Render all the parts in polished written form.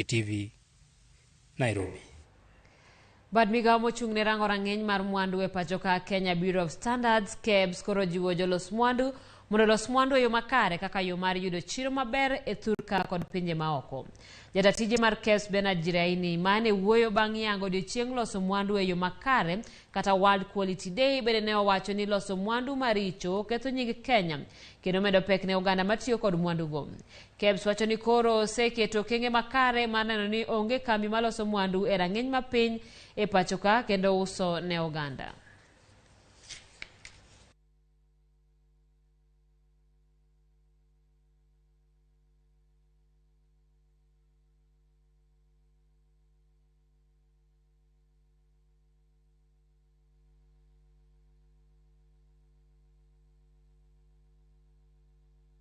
TV, Nairobi. Bad migawo mochung'ne rango rang'eny mar mwandu e pachoka Kenya Bureau of Standards KEBS koro jiwo jolos mwandu mondo los mwandu e yo makare kaka yo mar yudo chiro maber e thurka kod pinje maoko. Jatatije mar KEBS Bernard Jiraini mane wuoyo bang' yango odiochieng' loso mwandu e yo makare kata World Quality Day bende ne owacho ni loso mwandu maricho ketho nying Kenya kendo medo pek ne oganda matiyo kod mwandu go. KEBS wacho ni koro oseketo okenge makare mar neno ni onge kambi maloso mwandu e rang'iny mapiny e pachoka kendo uso ne oganda.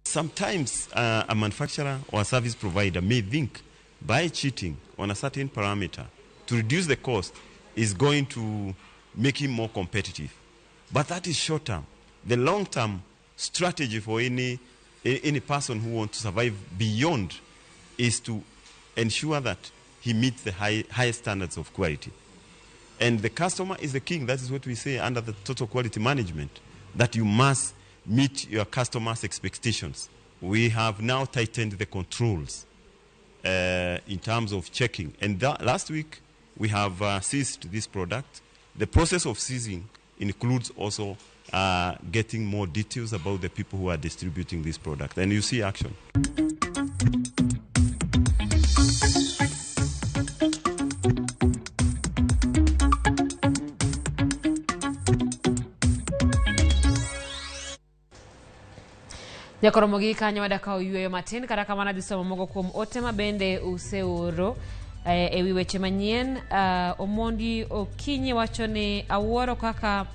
Sometimes a manufacturer or a service provider may think by cheating on a certain parameter to reduce the cost is going to make him more competitive. But that is short term. The long term strategy for any person who wants to survive beyond is to ensure that he meets the highest standards of quality. And the customer is the king. That is what we say under the total quality management, that you must meet your customers' expectations. We have now tightened the controls in terms of checking. And last week, we have seized this product. The process of seizing includes also getting more details about the people who are distributing this product. And you see action. Ramogi kanyo wadaka oyueyo matin kata kamana dhisomo mogo kuom ote mabende useoro e wi weche manyien. Omondi Okinyi wacho ni awuoro kaka